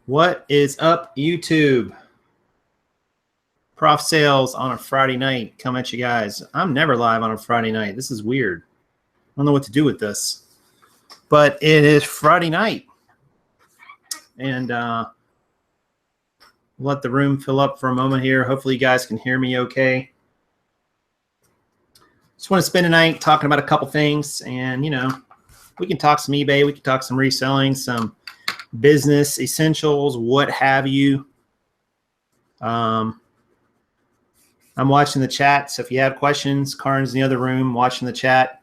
What is up, YouTube? Prof Sales on a Friday night. Come at you guys. I'm never live on a Friday night. This is weird. I don't know what to do with this. But it is Friday night. And let the room fill up for a moment here. Hopefully you guys can hear me okay. Just want to spend a night talking about a couple things. And, you know, we can talk some eBay. We can talk some reselling, some business essentials, what have you. I'm watching the chat, so if you have questions, Karin's in the other room watching the chat.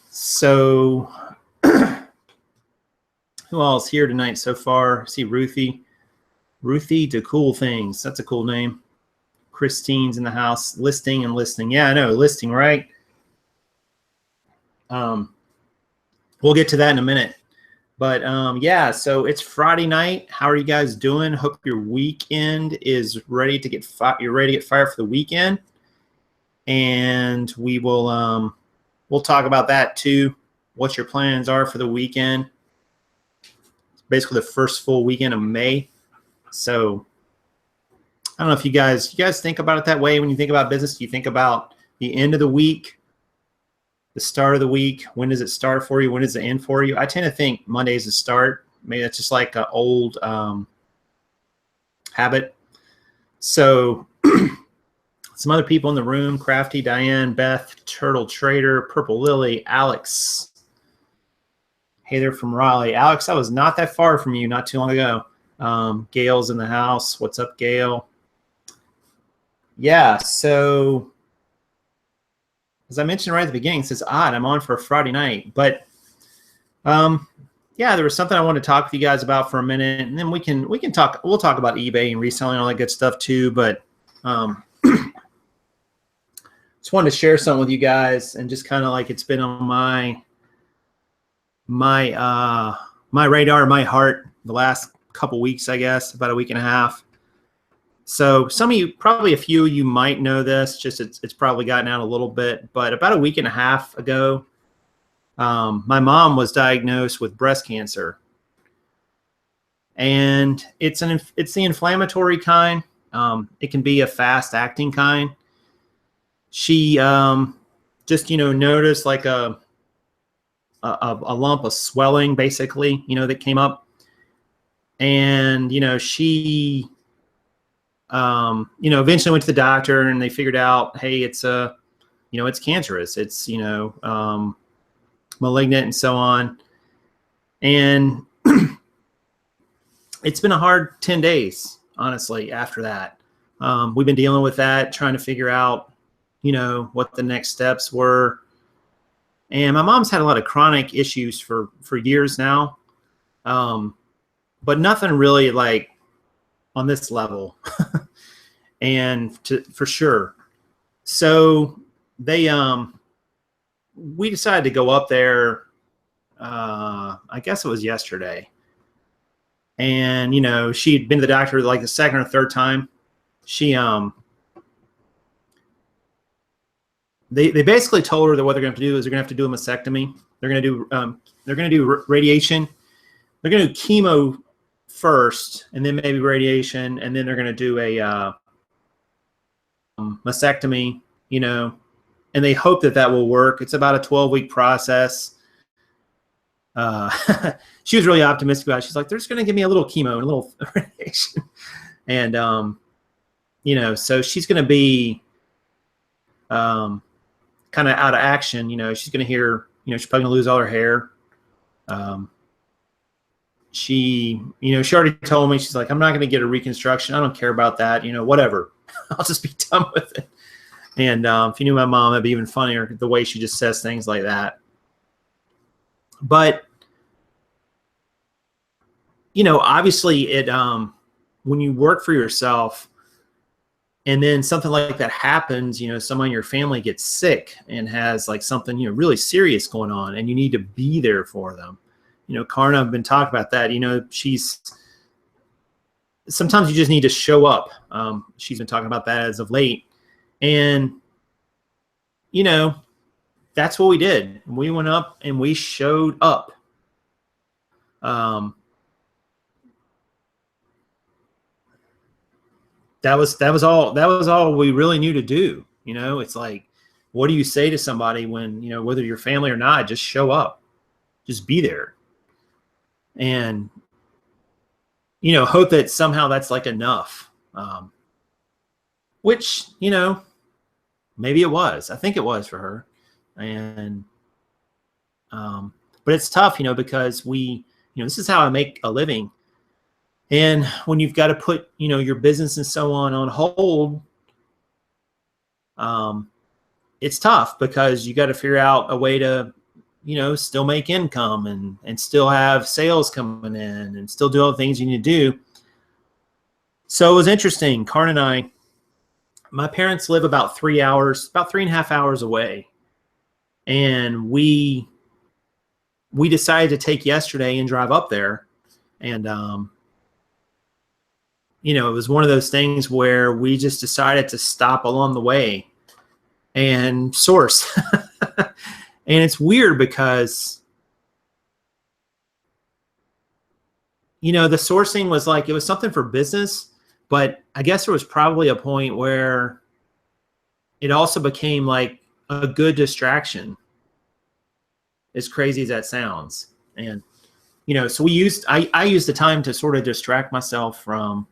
So who else here tonight so far? I see Ruthie. Ruthie to Cool Things. That's a cool name. Christine's in the house. Listing and listening. Yeah, I know, listing, right? We'll get to that in a minute. But yeah, so it's Friday night. How are you guys doing? Hope your weekend is ready to get you're ready to get fired for the weekend. And we will we'll talk about that too. What your plans are for the weekend. It's basically the first full weekend of May. So I don't know if you guys think about it that way when you think about business. Do you think about the end of the week? The start of the week, when does it start for you? When does it end for you? I tend to think Monday is the start. Maybe that's just like an old habit. So some other people in the room: Crafty, Diane, Beth, Turtle Trader, Purple Lily, Alex. Hey there from Raleigh. Alex, I was not that far from you not too long ago. Gail's in the house. What's up, Gail? Yeah, so as I mentioned right at the beginning, it says odd, I'm on for a Friday night. But yeah, there was something I wanted to talk with you guys about for a minute, and then we'll talk about eBay and reselling and all that good stuff too. But just wanted to share something with you guys, and just kind of like it's been on my radar, my heart the last couple weeks, I guess, about a week and a half. So some of you, probably a few of you might know this, just it's probably gotten out a little bit, but about a week and a half ago, my mom was diagnosed with breast cancer. And it's the inflammatory kind. It can be a fast acting kind. She just, noticed like a lump of swelling, basically, that came up. And, she eventually went to the doctor and they figured out, hey, it's it's cancerous. It's, malignant and so on. And it's been a hard 10 days, honestly, after that. We've been dealing with that, trying to figure out, what the next steps were. And my mom's had a lot of chronic issues for years now. But nothing really like on this level. And for sure. So they we decided to go up there, I guess it was yesterday. And she'd been to the doctor like the second or third time. She they basically told her that what they're going to have to do is they're going to have to do a mastectomy. They're going to do radiation. They're going to do chemo first, and then maybe radiation, and then they're going to do a mastectomy, and they hope that will work. It's about a 12-week process. She was really optimistic about it. She's like, they're just going to give me a little chemo and a little radiation. And, so she's going to be kind of out of action. She's going to hear, she's probably going to lose all her hair. She already told me, she's like, I'm not going to get a reconstruction. I don't care about that. Whatever. I'll just be done with it. And if you knew my mom, it'd be even funnier the way she just says things like that. But, obviously it, when you work for yourself and then something like that happens, someone in your family gets sick and has like something, really serious going on, and you need to be there for them. Karna, I've been talking about that. Sometimes you just need to show up. She's been talking about that as of late. And, that's what we did. We went up and we showed up. that was all we really knew to do. You know, it's like, what do you say to somebody when, you know, whether you're family or not, just show up, just be there. And, you know, hope that somehow that's like enough. Which, you know, maybe it was. I think it was for her. And, but it's tough, you know, because you know, this is how I make a living. And when you've got to put, you know, your business and so on hold, it's tough because you got to figure out a way to, you know, still make income and still have sales coming in and still do all the things you need to do. So it was interesting. Karn and my parents live about 3.5 hours away. And we decided to take yesterday and drive up there. And, you know, it was one of those things where we just decided to stop along the way and source. And it's weird because, you know, the sourcing was like, it was something for business, but I guess there was probably a point where it also became like a good distraction, as crazy as that sounds. And, you know, so I used the time to sort of distract myself from,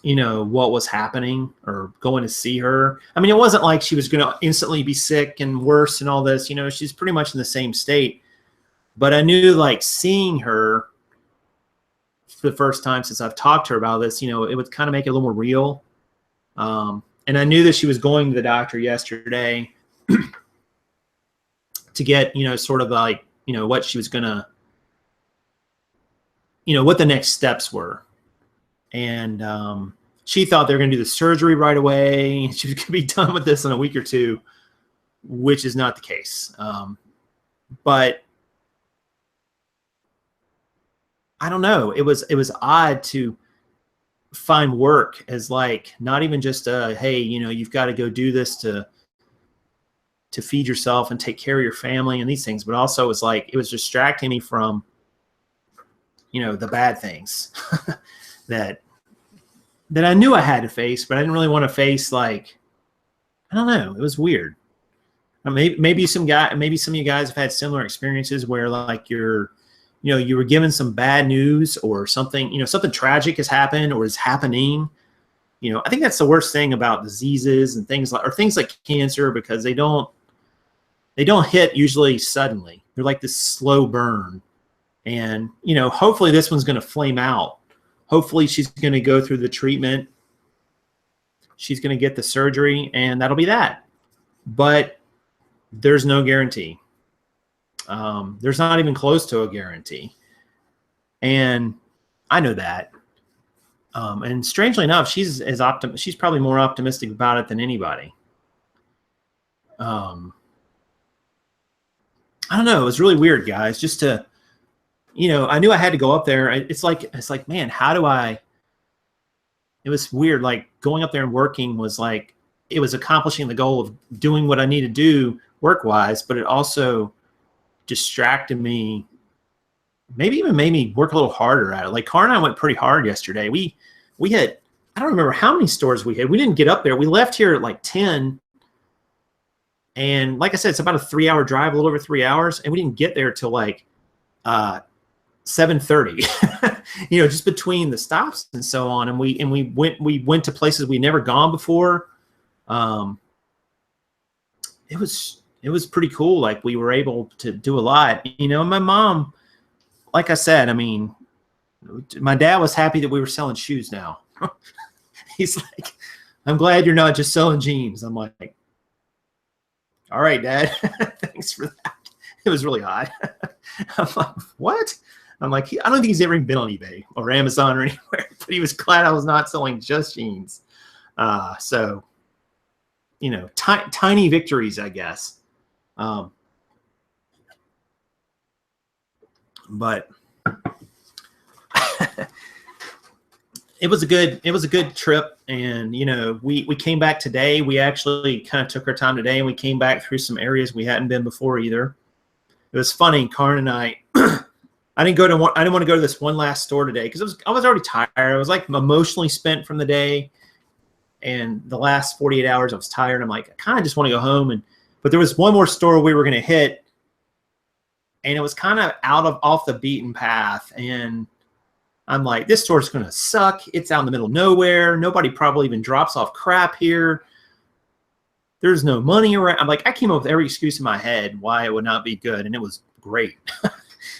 you know, what was happening or going to see her. I mean, it wasn't like she was going to instantly be sick and worse and all this, you know, she's pretty much in the same state. But I knew, like, seeing her for the first time since I've talked to her about this, you know, it would kind of make it a little more real. And I knew that she was going to the doctor yesterday to get, you know, sort of like, you know, what she was going to, you know, what the next steps were. And she thought they were going to do the surgery right away. She was going to be done with this in a week or two, which is not the case. But I don't know. It was odd to find work as like not even just a, hey, you know, you've got to go do this to feed yourself and take care of your family and these things, but also it was distracting me from, you know, the bad things that I knew I had to face, but I didn't really want to face. Like, I don't know. It was weird. Maybe some of you guys have had similar experiences where, like, you were given some bad news or something, you know, something tragic has happened or is happening. You know, I think that's the worst thing about diseases and things like cancer, because they don't hit usually suddenly. They're like this slow burn. And, you know, hopefully this one's going to flame out. Hopefully she's going to go through the treatment. She's going to get the surgery, and that'll be that. But there's no guarantee. There's not even close to a guarantee. And I know that. And strangely enough, she's probably more optimistic about it than anybody. I don't know. It was really weird, guys, just to, you know, I knew I had to go up there. It's like, man, it was weird. Like, going up there and working was like, it was accomplishing the goal of doing what I need to do work-wise, but it also distracted me, maybe even made me work a little harder at it. Like, Car and I went pretty hard yesterday. We had, I don't remember how many stores we had. We didn't get up there. We left here at like 10. And like I said, it's about a 3-hour drive, a little over 3 hours. And we didn't get there till like 7:30, you know, just between the stops and so on. And we went to places we'd never gone before. It was pretty cool. Like, we were able to do a lot, you know. My mom, like I said, I mean, my dad was happy that we were selling shoes now. He's like, I'm glad you're not just selling jeans. I'm like, all right, Dad, thanks for that. It was really odd. I'm like, what? I'm like, I don't think he's ever even been on eBay or Amazon or anywhere, but he was glad I was not selling just jeans. So, you know, tiny victories, I guess. But it was a good trip. And, you know, we came back today. We actually kind of took our time today, and we came back through some areas we hadn't been before either. It was funny. Karn and I, I didn't want to go to this one last store today because I was already tired. I was like emotionally spent from the day, and the last 48 hours I was tired. I'm like, I kind of just want to go home. But there was one more store we were going to hit, and it was kind of off the beaten path. And I'm like, this store's going to suck. It's out in the middle of nowhere. Nobody probably even drops off crap here. There's no money around. I'm like, I came up with every excuse in my head why it would not be good, and it was great.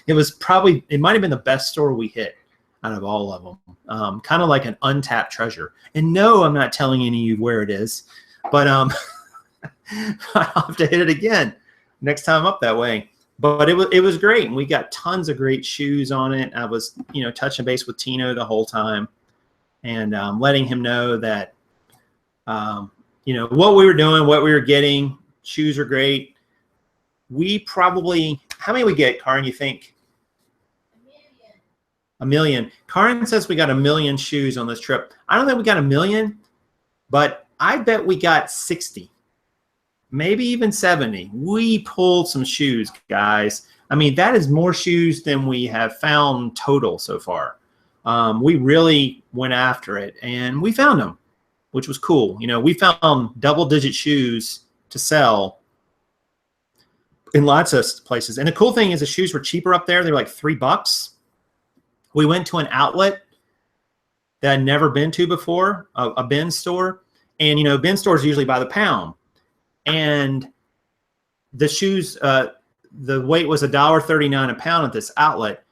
It might have been the best store we hit out of all of them. Kind of like an untapped treasure. And no, I'm not telling any of you where it is, but I'll have to hit it again next time up that way. But it was great, and we got tons of great shoes on it. I was touching base with Tino the whole time, and letting him know that what we were doing, what we were getting. Shoes are great. We probably, how many we get, Karin, you think? A million. Karin says we got 1 million shoes on this trip. I don't think we got 1 million, but I bet we got 60, maybe even 70. We pulled some shoes, guys. I mean, that is more shoes than we have found total so far. We really went after it, and we found them, which was cool. We found double-digit shoes to sell in lots of places. And the cool thing is the shoes were cheaper up there. They were like $3. We went to an outlet that I'd never been to before, a bin store. And, bin stores are usually by the pound. And the shoes, the weight was $1.39 a pound at this outlet.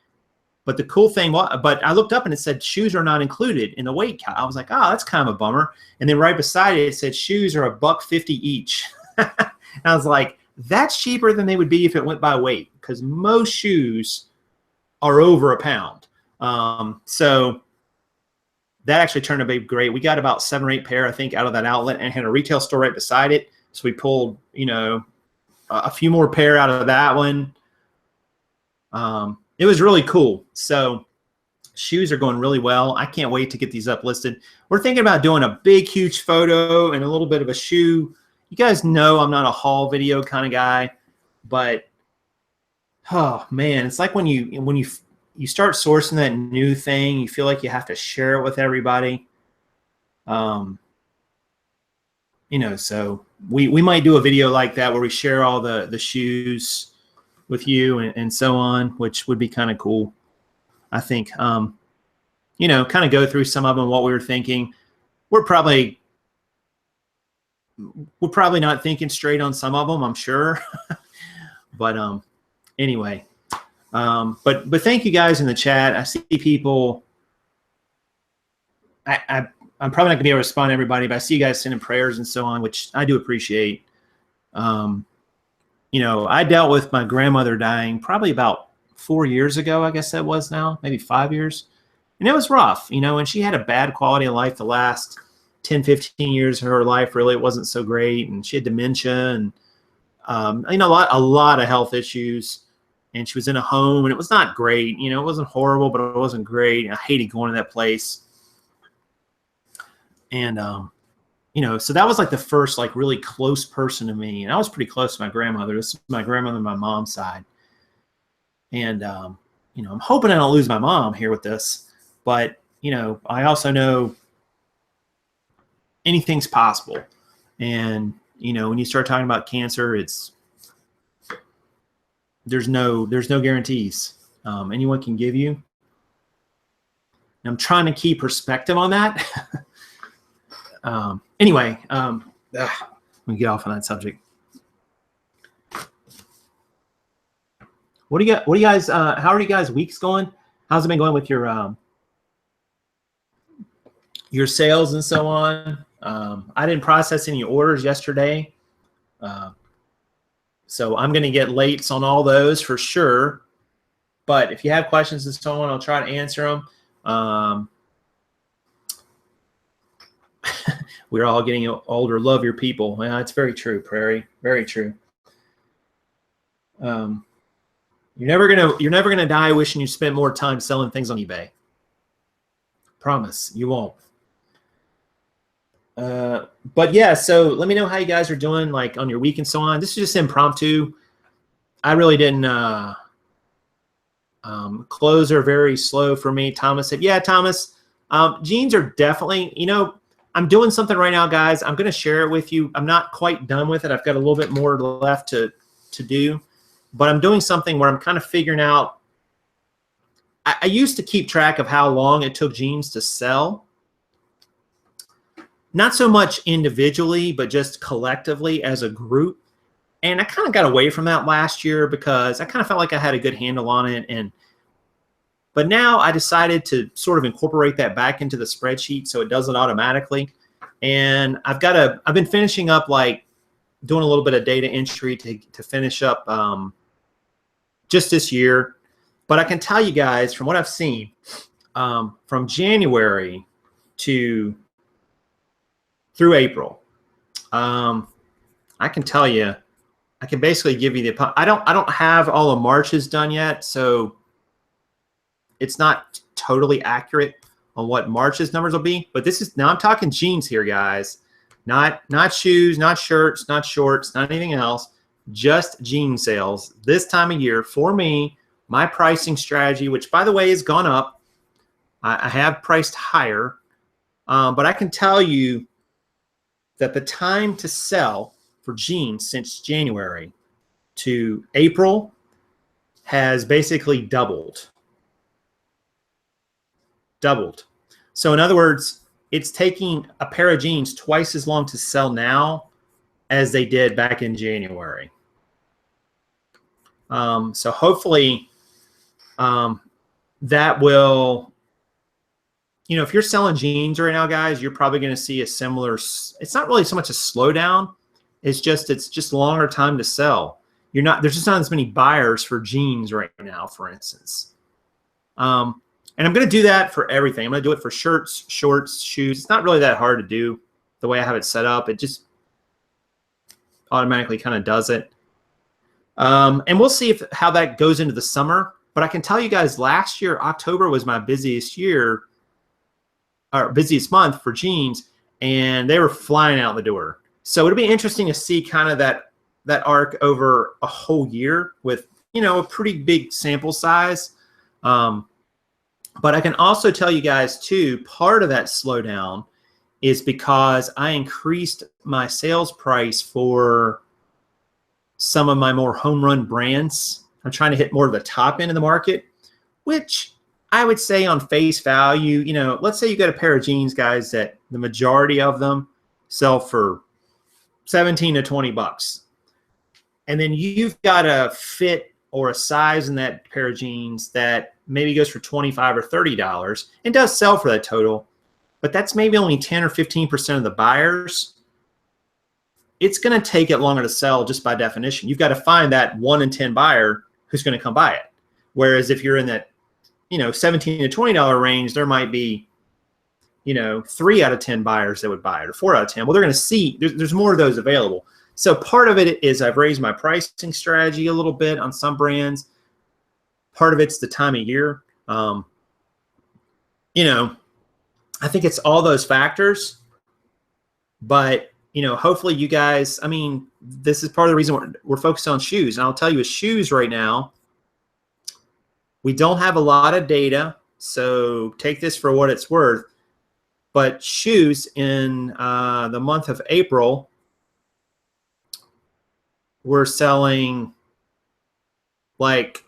But the cool thing was, but I looked up and it said shoes are not included in the weight count. I was like, oh, that's kind of a bummer. And then right beside it, it said shoes are $1.50 each. And I was like, that's cheaper than they would be if it went by weight, because most shoes are over a pound. So that actually turned out to be great. We got about 7 or 8 pair, I think, out of that outlet, and had a retail store right beside it. So we pulled, a few more pair out of that one. It was really cool. So shoes are going really well. I can't wait to get these up listed. We're thinking about doing a big, huge photo and a little bit of a shoe. You guys know I'm not a haul video kind of guy, but oh man, it's like when you start sourcing that new thing, you feel like you have to share it with everybody. So we might do a video like that where we share all the shoes with you and so on, which would be kind of cool. I think, kind of go through some of them, what we were thinking. We're probably not thinking straight on some of them, I'm sure. But anyway, but thank you guys in the chat. I see people. I'm probably not gonna be able to respond to everybody, but I see you guys sending prayers and so on, which I do appreciate. I dealt with my grandmother dying probably about 4 years ago, I guess that was now, maybe 5 years. And it was rough, and she had a bad quality of life the last 10, 15 years of her life. Really, it wasn't so great. And she had dementia and, a lot of health issues. And she was in a home, and it was not great. It wasn't horrible, but it wasn't great. I hated going to that place. And, so that was like the first like really close person to me. And I was pretty close to my grandmother. This is my grandmother on my mom's side. And, I'm hoping I don't lose my mom here with this. But, I also know anything's possible. And, when you start talking about cancer, there's no guarantees anyone can give you. And I'm trying to keep perspective on that. Anyway, let me get off on that subject. What do you guys, how are you guys' weeks going? How's it been going with your sales and so on? I didn't process any orders yesterday. So I'm going to get lates on all those for sure. But if you have questions and so on, I'll try to answer them. We're all getting older. Love your people. Yeah, it's very true, Prairie. Very true. You're never gonna die wishing you spent more time selling things on eBay. Promise, you won't. But yeah, so let me know how you guys are doing, like on your week and so on. This is just impromptu. I really didn't Clothes are very slow for me. Thomas said, yeah, Thomas, jeans are definitely, I'm doing something right now, guys. I'm going to share it with you. I'm not quite done with it. I've got a little bit more left to do, but I'm doing something where I'm kind of figuring out. I used to keep track of how long it took jeans to sell. Not so much individually, but just collectively as a group. And I kind of got away from that last year because I kind of felt like I had a good handle on it. But now I decided to sort of incorporate that back into the spreadsheet so it does it automatically. And I've been finishing up, like doing a little bit of data entry to finish up just this year. But I can tell you guys from what I've seen from January through April, I can tell you, I can basically give you I don't have all of March's done yet, so it's not totally accurate on what March's numbers will be. But now I'm talking jeans here, guys. Not shoes, not shirts, not shorts, not anything else. Just jean sales this time of year for me. My pricing strategy, which by the way has gone up. I have priced higher, but I can tell you that the time to sell for jeans since January to April has basically doubled. So in other words, it's taking a pair of jeans twice as long to sell now as they did back in January. So hopefully that will, if you're selling jeans right now, guys, you're probably going to see a similar, it's not really so much a slowdown. It's just longer time to sell. There's just not as many buyers for jeans right now, for instance. And I'm going to do that for everything. I'm going to do it for shirts, shorts, shoes. It's not really that hard to do the way I have it set up. It just automatically kind of does it. And we'll see how that goes into the summer. But I can tell you guys, last year, October was my busiest month for jeans, and they were flying out the door. So it'll be interesting to see kind of that arc over a whole year with, a pretty big sample size. But I can also tell you guys too, part of that slowdown is because I increased my sales price for some of my more home run brands. I'm trying to hit more of the top end of the market, which I would say on face value, let's say you got a pair of jeans, guys, that the majority of them sell for 17 to 20 bucks. And then you've got a fit or a size in that pair of jeans that maybe goes for $25 or $30 and does sell for that total, but that's maybe only 10 or 15% of the buyers. It's going to take it longer to sell just by definition. You've got to find that 1 in 10 buyer who's going to come buy it. Whereas if you're in that, $17 to $20 range, there might be, 3 out of 10 buyers that would buy it, or 4 out of 10. Well, they're going to see there's more of those available. So part of it is I've raised my pricing strategy a little bit on some brands. Part of it's the time of year. I think it's all those factors. But, hopefully you guys, this is part of the reason we're focused on shoes. And I'll tell you, with shoes right now, we don't have a lot of data. So take this for what it's worth. But shoes in the month of April, we're selling like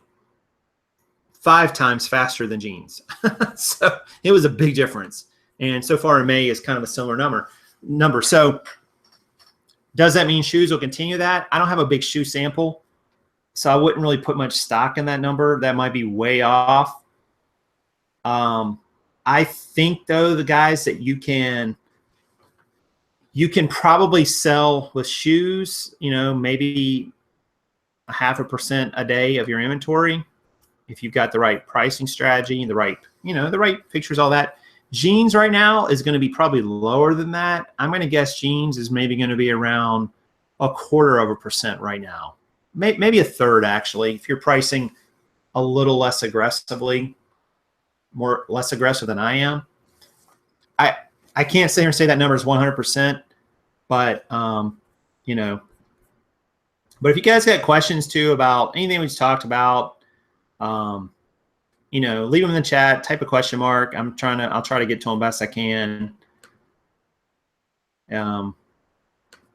5 times faster than jeans. So it was a big difference. And so far in May is kind of a similar number. So does that mean shoes will continue that? I don't have a big shoe sample, so I wouldn't really put much stock in that number. That might be way off. I think though, the guys that you can probably sell with shoes, maybe 0.5% a day of your inventory if you've got the right pricing strategy, the right pictures, all that. Jeans right now is going to be probably lower than that. I'm going to guess jeans is maybe going to be around 0.25% right now. Maybe a third, actually, if you're pricing a little less aggressively, less aggressive than I am. I can't sit here and say that number is 100%, but but if you guys got questions too about anything we just talked about, you know, leave them in the chat, type a question mark. I'll try to get to them best I can.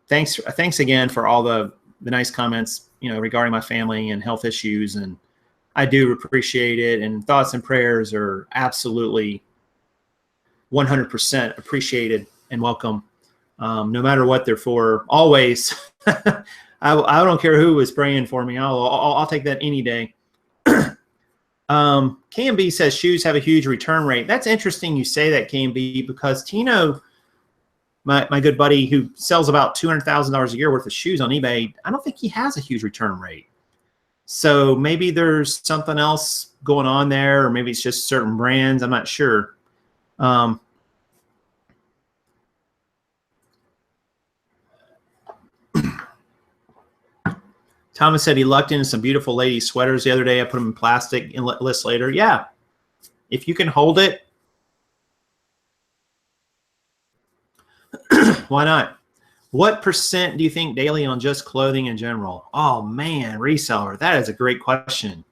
Thanks again for all the nice comments, you know, regarding my family and health issues. And I do appreciate it. And thoughts and prayers are absolutely 100% appreciated and welcome. No matter what they're for, always. I don't care who is praying for me. I'll take that any day. KMB says shoes have a huge return rate. That's interesting you say that, KMB, because Tino, my good buddy who sells about $200,000 a year worth of shoes on eBay, I don't think he has a huge return rate. So maybe there's something else going on there, or maybe it's just certain brands. I'm not sure. Thomas said he lucked into some beautiful lady sweaters the other day. I put them in plastic and list later. Yeah, if you can hold it, why not? What percent do you think daily on just clothing in general? Oh man, reseller, that is a great question.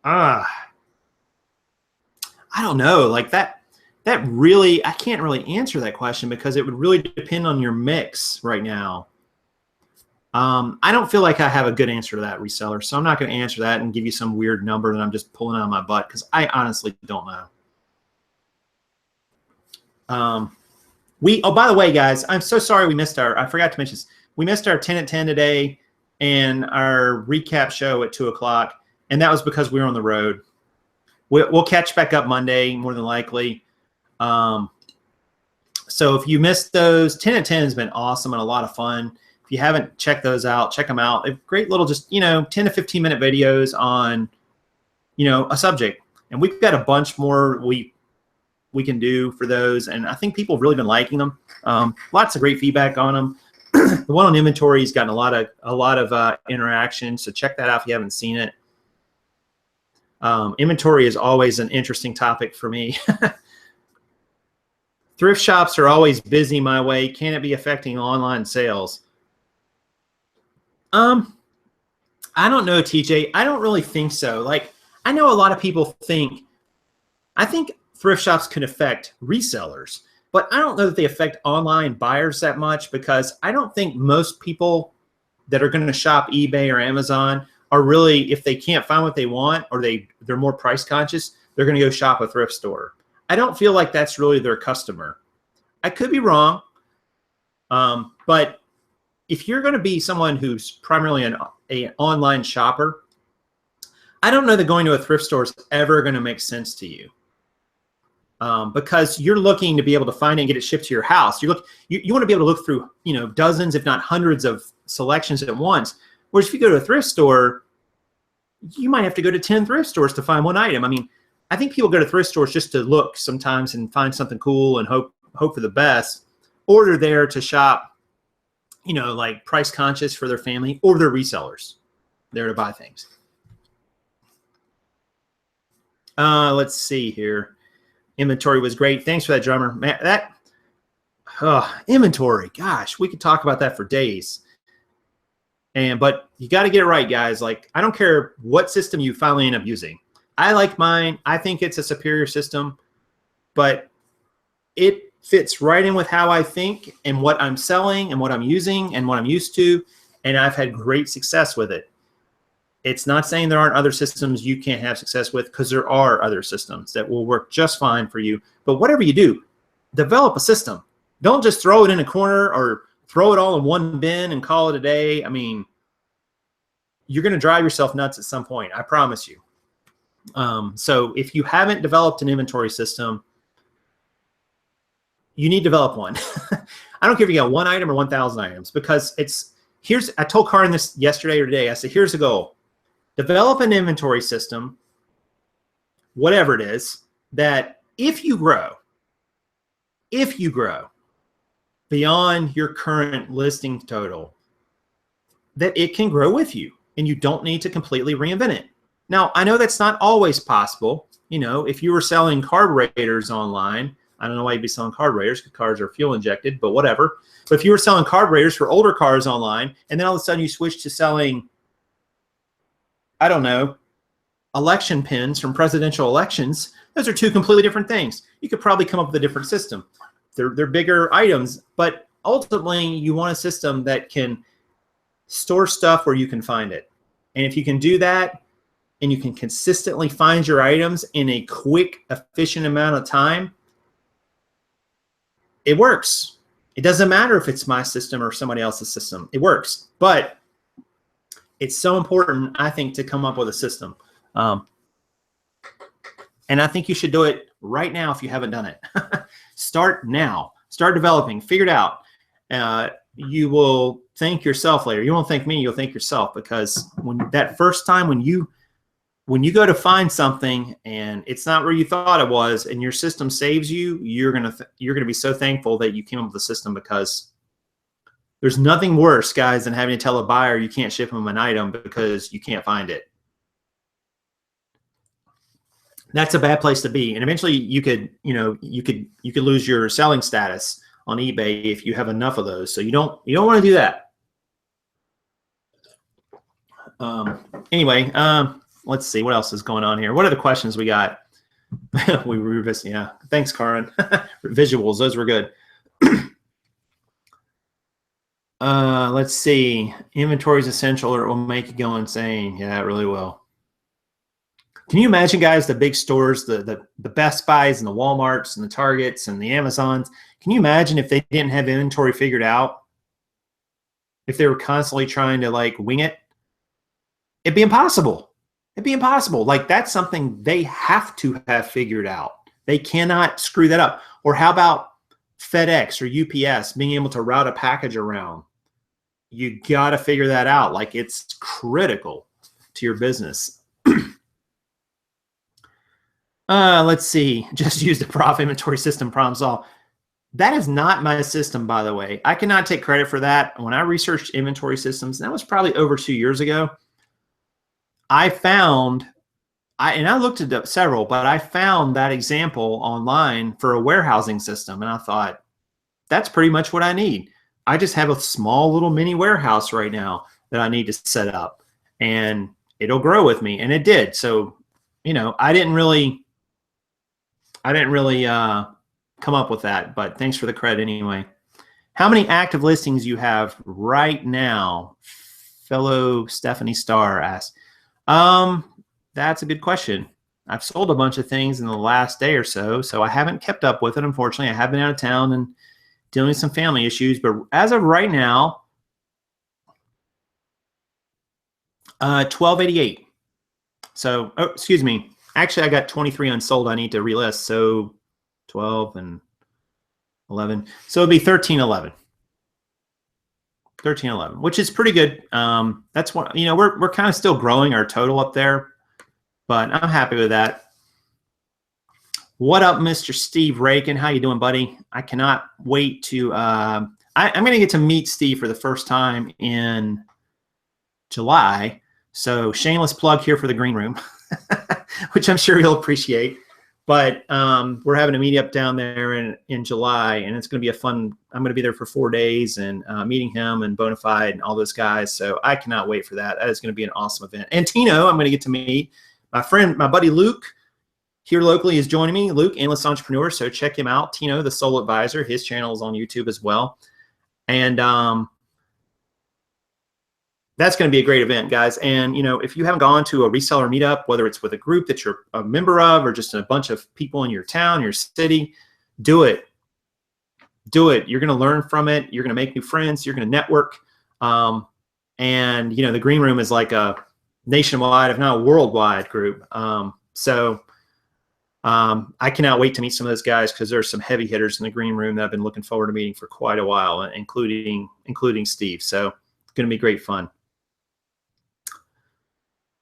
I don't know, like that really, I can't really answer that question because it would really depend on your mix right now. I don't feel like I have a good answer to that, reseller, so I'm not going to answer that and give you some weird number that I'm just pulling out of my butt because I honestly don't know. Oh, by the way, guys, I'm so sorry we missed I forgot to mention this. We missed our 10 at 10 today and our recap show at 2 o'clock, and that was because we were on the road. We'll catch back up Monday, more than likely. So if you missed those, 10 at 10 has been awesome and a lot of fun. If you haven't checked those out, check them out. They're great little, just, you know, 10 to 15 minute videos on, you know, a subject. And we've got a bunch more we can do for those. And I think people have really been liking them. Lots of great feedback on them. The one on inventory has gotten a lot of interaction. So check that out if you haven't seen it. Inventory is always an interesting topic for me. Thrift shops are always busy my way. Can it be affecting online sales? I don't know, TJ. I don't really think so. Like, I know a lot of people think, I think thrift shops can affect resellers, but I don't know that they affect online buyers that much because I don't think most people that are going to shop eBay or Amazon are really, if they can't find what they want or they're more price conscious, they're going to go shop a thrift store. I don't feel like that's really their customer. I could be wrong, but if you're going to be someone who's primarily an online shopper, I don't know that going to a thrift store is ever going to make sense to you, because you're looking to be able to find it and get it shipped to your house. You want to be able to look through, you know, dozens, if not hundreds of selections at once. Whereas if you go to a thrift store, you might have to go to 10 thrift stores to find one item. I mean, I think people go to thrift stores just to look sometimes and find something cool and hope for the best, or they're there to shop, you know, like price conscious for their family, or they're resellers there to buy things. Let's see here. Inventory was great. Thanks for that, drummer. Man, inventory, gosh, we could talk about that for days. But you got to get it right, guys. Like, I don't care what system you finally end up using. I like mine. I think it's a superior system, but it fits right in with how I think and what I'm selling and what I'm using and what I'm used to, and I've had great success with it. It's not saying there aren't other systems you can't have success with, because there are other systems that will work just fine for you. But whatever you do, develop a system. Don't just throw it in a corner or throw it all in one bin and call it a day. I mean, you're going to drive yourself nuts at some point, I promise you. So if you haven't developed an inventory system, you need to develop one. I don't care if you got one item or 1,000 items, because I told Karin this yesterday or today. I said, here's the goal. Develop an inventory system, whatever it is, that if you grow beyond your current listing total, that it can grow with you and you don't need to completely reinvent it. Now, I know that's not always possible. You know, if you were selling carburetors online, I don't know why you'd be selling carburetors, because cars are fuel injected, but whatever. But if you were selling carburetors for older cars online, and then all of a sudden you switch to selling, I don't know, election pins from presidential elections, those are two completely different things. You could probably come up with a different system. They're bigger items, but ultimately you want a system that can store stuff where you can find it. And if you can do that and you can consistently find your items in a quick, efficient amount of time, it works. It doesn't matter if it's my system or somebody else's system. It works. But it's so important, I think, to come up with a system. And I think you should do it right now if you haven't done it. Start now. Start developing. Figure it out. You will thank yourself later. You won't thank me. You'll thank yourself, because when that first time when you go to find something and it's not where you thought it was, and your system saves you, you're gonna be so thankful that you came up with a system, because there's nothing worse, guys, than having to tell a buyer you can't ship them an item because you can't find it. That's a bad place to be, and eventually you could lose your selling status on eBay if you have enough of those. So you don't want to do that. Anyway, let's see what else is going on here. What are the questions we got? We revisited. Yeah, thanks, Karin. Visuals, those were good. Let's see. Inventory is essential, or it will make you go insane. Yeah, it really will. Can you imagine, guys, the big stores, the Best Buys and the Walmarts and the Targets and the Amazons? Can you imagine if they didn't have inventory figured out? If they were constantly trying to like wing it? It'd be impossible. It'd be impossible. Like, that's something they have to have figured out. They cannot screw that up. Or how about FedEx or UPS being able to route a package around? You got to figure that out. Like, it's critical to your business. Let's see. Just use the Prof inventory system problem solve. That is not my system, by the way. I cannot take credit for that. When I researched inventory systems, that was probably over 2 years ago, I found, and I looked at several, but I found that example online for a warehousing system, and I thought, that's pretty much what I need. I just have a small little mini warehouse right now that I need to set up, and it'll grow with me, and it did. So, I didn't really come up with that, but thanks for the credit anyway. How many active listings you have right now? Fellow Stephanie Starr asked. That's a good question. I've sold a bunch of things in the last day or so, so I haven't kept up with it, unfortunately. I have been out of town and dealing with some family issues, but as of right now, 1288. So, oh, excuse me. Actually, I got 23 unsold I need to relist, so 12 and 11. So it'd be 1311. 1311, which is pretty good. That's what, we're kind of still growing our total up there, but I'm happy with that. What up, Mr. Steve Raiken? How you doing, buddy? I cannot wait to, I'm going to get to meet Steve for the first time in July. So shameless plug here for the green room, which I'm sure you'll appreciate. But we're having a meetup down there in July, and it's going to be a fun. I'm going to be there for 4 days and meeting him and Bonafide and all those guys. So I cannot wait for that. That is going to be an awesome event. And Tino, I'm going to get to meet. My friend, my buddy Luke, here locally, is joining me. Luke, Endless Entrepreneur. So check him out. Tino, the Soul Advisor. His channel is on YouTube as well. And that's going to be a great event, guys. And, if you haven't gone to a reseller meetup, whether it's with a group that you're a member of or just a bunch of people in your town, your city, do it. Do it. You're going to learn from it. You're going to make new friends. You're going to network. And, the green room is like a nationwide, if not a worldwide group. I cannot wait to meet some of those guys, because there's some heavy hitters in the green room that I've been looking forward to meeting for quite a while, including Steve. So it's going to be great fun.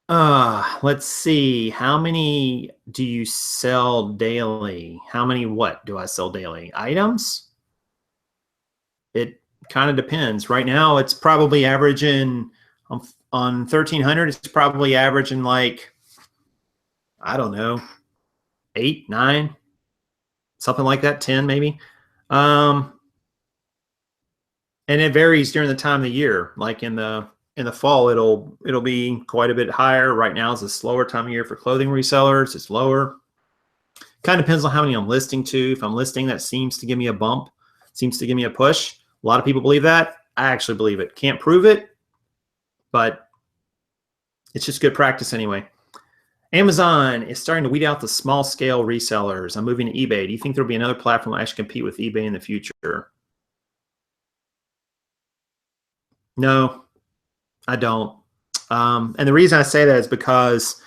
Let's see. How many do you sell daily? How many what do I sell daily? Items? It kind of depends. Right now, it's probably averaging on 1,300. It's probably averaging like, I don't know, 8, 9, something like that, 10 maybe. And it varies during the time of the year. Like in the in the fall, it'll be quite a bit higher. Right now is a slower time of year for clothing resellers. It's lower. Kind of depends on how many I'm listing to. If I'm listing, that seems to give me a bump, seems to give me a push. A lot of people believe that. I actually believe it. Can't prove it, but it's just good practice anyway. Amazon is starting to weed out the small scale resellers. I'm moving to eBay. Do you think there'll be another platform that actually compete with eBay in the future? No, I don't. And the reason I say that is because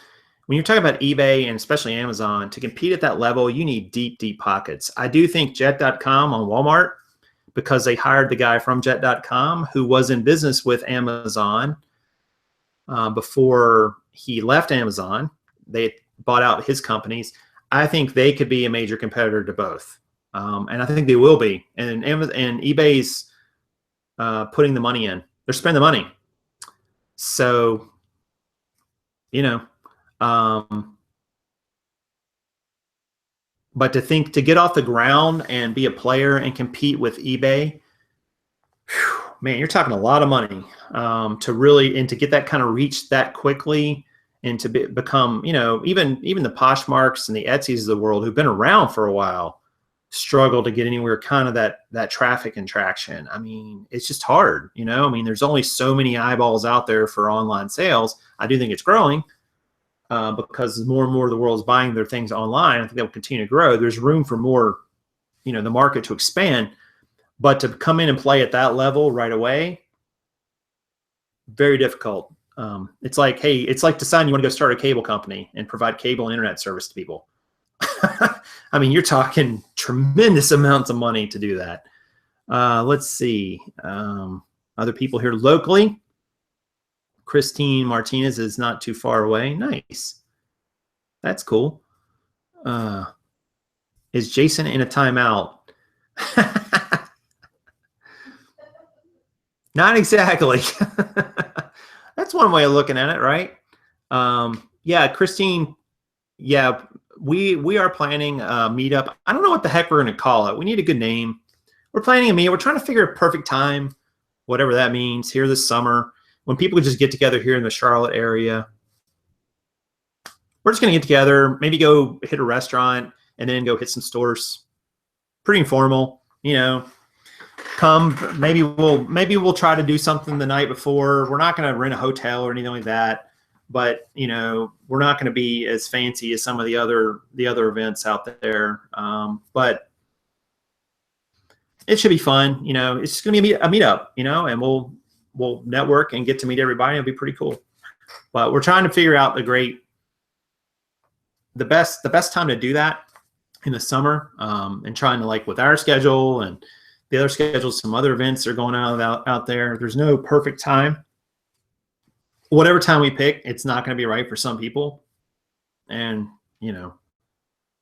when you're talking about eBay and especially Amazon, to compete at that level, you need deep, deep pockets. I do think Jet.com on Walmart, because they hired the guy from Jet.com who was in business with Amazon before he left Amazon. They bought out his companies. I think they could be a major competitor to both. And I think they will be. And eBay's putting the money in. They're spending the money. So, you know, but to get off the ground and be a player and compete with eBay, whew, man, you're talking a lot of money to really, and to get that kind of reach that quickly, and to become, you know, even the Poshmarks and the Etsy's of the world who've been around for a while struggle to get anywhere kind of that traffic and traction. I mean, it's just hard, you know. I mean, there's only so many eyeballs out there for online sales. I do think it's growing because more and more of the world is buying their things online. I think that will continue to grow. There's room for more, you know, the market to expand, but to come in and play at that level right away, very difficult. It's like, hey, it's like deciding you want to go start a cable company and provide cable and internet service to people. I mean, you're talking tremendous amounts of money to do that. Let's see. Other people here locally. Christine Martinez is not too far away. Nice. That's cool. Is Jason in a timeout? Not exactly. That's one way of looking at it, right? Yeah, Christine, yeah, we are planning a meetup. I don't know what the heck we're going to call it. We need a good name. We're planning a meetup. We're trying to figure a perfect time, whatever that means, here this summer, when people can just get together here in the Charlotte area. We're just going to get together, maybe go hit a restaurant, and then go hit some stores. Pretty informal, you know. Come, maybe we'll try to do something the night before. We're not going to rent a hotel or anything like that, but you know, we're not going to be as fancy as some of the other events out there. But it should be fun. You know, it's just going to be a meetup. You know, and we'll network and get to meet everybody. It'll be pretty cool. But we're trying to figure out the best time to do that in the summer, and trying to, like, with our schedule and the other schedules, some other events are going out there. There's no perfect time. Whatever time we pick, it's not going to be right for some people. And, you know,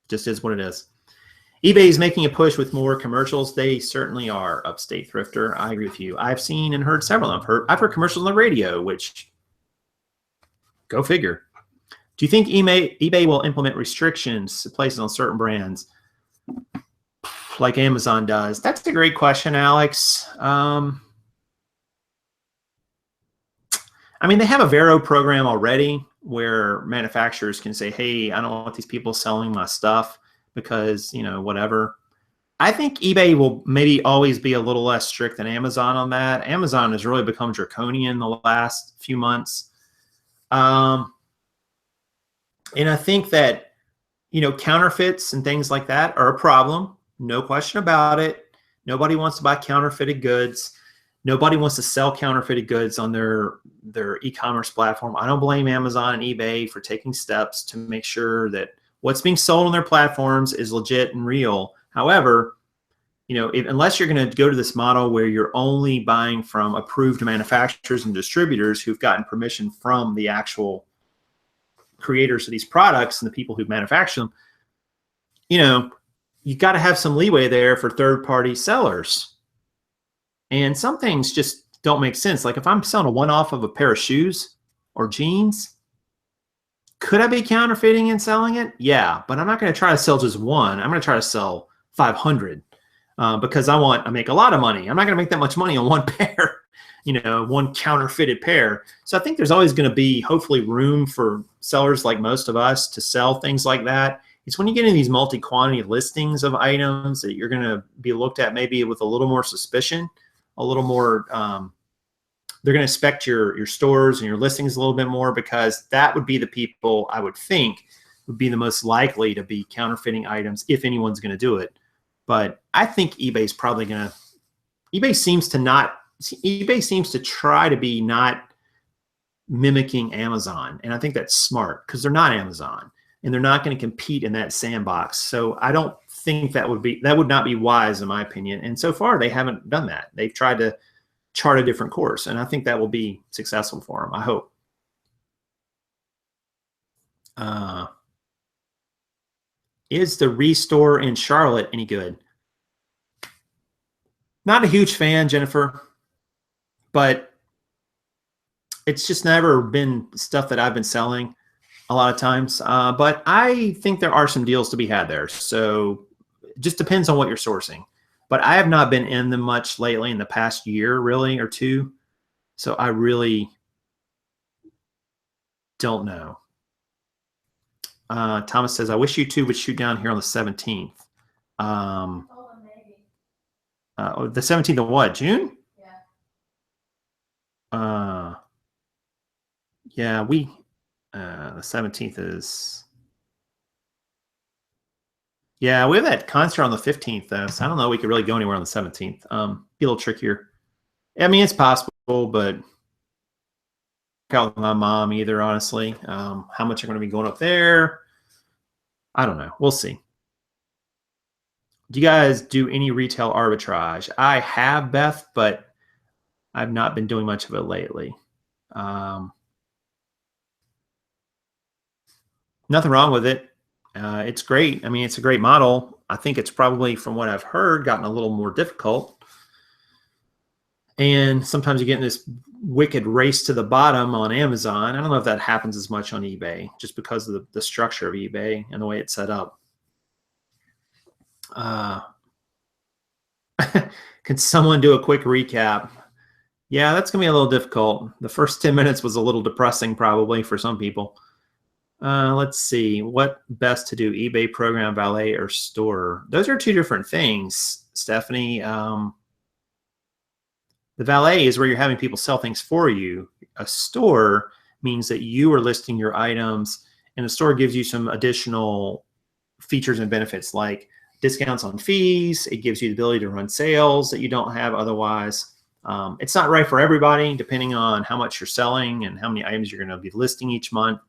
just is what it is. eBay is making a push with more commercials. They certainly are, Upstate Thrifter. I agree with you. I've seen and heard several. I've heard commercials on the radio, which, go figure. Do you think eBay will implement restrictions placed on certain brands like Amazon does? That's a great question, Alex. I mean, they have a Vero program already where manufacturers can say, hey, I don't want these people selling my stuff because, you know, whatever. I think eBay will maybe always be a little less strict than Amazon on that. Amazon has really become draconian the last few months. And I think that, you know, counterfeits and things like that are a problem. No question about it. Nobody wants to buy counterfeited goods. Nobody wants to sell counterfeited goods on their e-commerce platform. I don't blame Amazon and eBay for taking steps to make sure that what's being sold on their platforms is legit and real. However, you know, unless you're going to go to this model where you're only buying from approved manufacturers and distributors who've gotten permission from the actual creators of these products and the people who manufacture them, you know, you got to have some leeway there for third-party sellers. And some things just don't make sense. Like if I'm selling a one-off of a pair of shoes or jeans, could I be counterfeiting and selling it? Yeah, but I'm not going to try to sell just one. I'm going to try to sell 500 because I want to make a lot of money. I'm not going to make that much money on one pair. one counterfeited pair. So I think there's always going to be hopefully room for sellers like most of us to sell things like that. It's when you get into these multi-quantity listings of items that you're going to be looked at maybe with a little more suspicion, a little more, they're going to inspect your stores and your listings a little bit more, because that would be the people I would think would be the most likely to be counterfeiting items if anyone's going to do it. But I think eBay's probably going to, eBay seems to try to be not mimicking Amazon. And I think that's smart, because they're not Amazon and they're not going to compete in that sandbox. So I don't think that would not be wise in my opinion. And so far they haven't done that. They've tried to chart a different course, and I think that will be successful for them. I hope. Is the Restore in Charlotte any good? Not a huge fan, Jennifer, but it's just never been stuff that I've been selling a lot of times. But I think there are some deals to be had there. So it just depends on what you're sourcing. But I have not been in them much lately in the past year, really, or two. So I really don't know. Thomas says, I wish you two would shoot down here on the 17th. The 17th of what? June? Yeah. Yeah, the 17th is, yeah, we have that concert on the 15th though. So I don't know, we could really go anywhere on the 17th. Be a little trickier. I mean, it's possible, but out with my mom either, honestly. How much I'm going to be going up there, I don't know. We'll see. Do you guys do any retail arbitrage? I have, Beth, but I've not been doing much of it lately. Nothing wrong with it. It's great. I mean, it's a great model. I think it's probably, from what I've heard, gotten a little more difficult. And sometimes you get in this wicked race to the bottom on Amazon. I don't know if that happens as much on eBay, just because of the structure of eBay and the way it's set up. Can someone do a quick recap? Yeah, that's going to be a little difficult. The first 10 minutes was a little depressing probably for some people. Let's see. What best to do, eBay, program, valet, or store? Those are two different things, Stephanie. The valet is where you're having people sell things for you. A store means that you are listing your items, and the store gives you some additional features and benefits like discounts on fees. It gives you the ability to run sales that you don't have otherwise. It's not right for everybody, depending on how much you're selling and how many items you're going to be listing each month,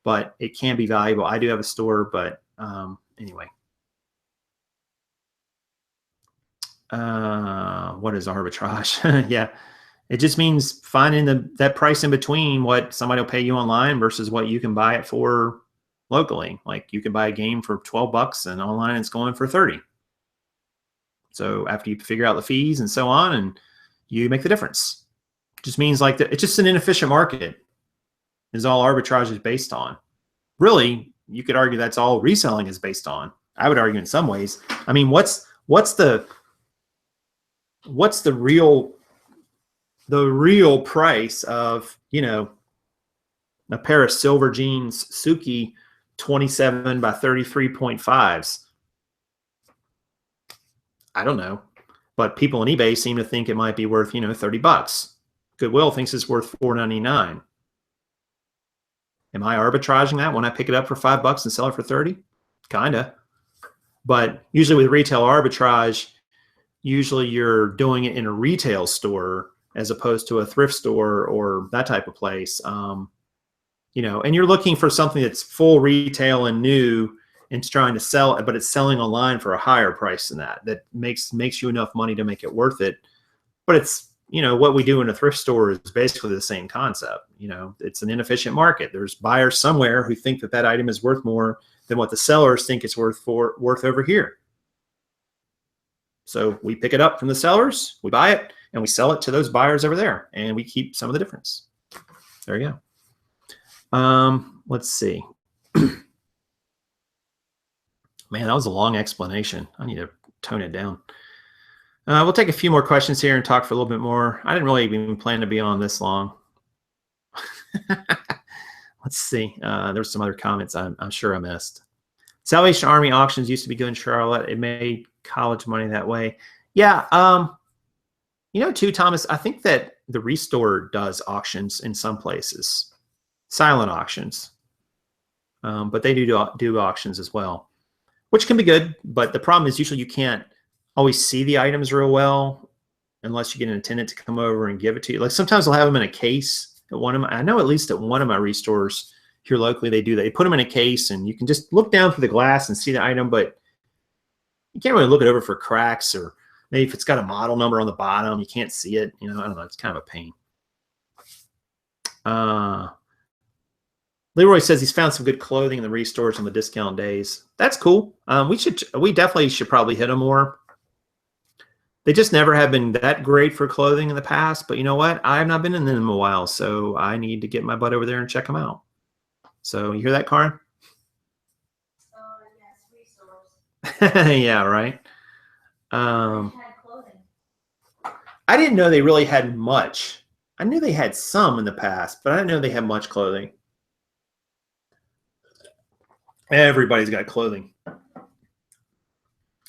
but it can be valuable. I do have a store, but anyway. What is arbitrage? Yeah, it just means finding that price in between what somebody will pay you online versus what you can buy it for locally. Like you can buy a game for 12 bucks and online it's going for 30. So after you figure out the fees and so on, and you make the difference. It just means like it's just an inefficient market is all arbitrage is based on. Really, you could argue that's all reselling is based on. I would argue in some ways. I mean, what's the real price of, a pair of silver jeans Suki 27 by 33.5s? I don't know, but people on eBay seem to think it might be worth, 30 bucks. Goodwill thinks it's worth $4.99. Am I arbitraging that when I pick it up for $5 and sell it for 30? Kinda. But usually with retail arbitrage, usually you're doing it in a retail store as opposed to a thrift store or that type of place. And you're looking for something that's full retail and new and trying to sell it, but it's selling online for a higher price than that makes you enough money to make it worth it. But it's, what we do in a thrift store is basically the same concept. It's an inefficient market. There's buyers somewhere who think that item is worth more than what the sellers think it's worth over here. So we pick it up from the sellers, we buy it, and we sell it to those buyers over there, and we keep some of the difference. There you go. Let's see. Man, that was a long explanation. I need to tone it down. We'll take a few more questions here and talk for a little bit more. I didn't really even plan to be on this long. Let's see. There's some other comments I'm sure I missed. Salvation Army auctions used to be good in Charlotte. It made college money that way. Yeah. You know, too, Thomas, I think that the Restore does auctions in some places, silent auctions, but they do auctions as well, which can be good. But the problem is usually you can't always see the items real well unless you get an attendant to come over and give it to you. Like sometimes they'll have them in a case at one of my, I know at least at one of my Restores here locally, they do that. They put them in a case and you can just look down through the glass and see the item, but you can't really look it over for cracks, or maybe if it's got a model number on the bottom, you can't see it. You know, I don't know. It's kind of a pain. Leroy says he's found some good clothing in the Restores on the discount days. That's cool. We definitely should probably hit them more. They just never have been that great for clothing in the past, but you know what? I have not been in them in a while, so I need to get my butt over there and check them out. So you hear that, Karin? Yes, Restores. Yeah, right. I didn't know they really had much. I knew they had some in the past, but I didn't know they had much clothing. Everybody's got clothing.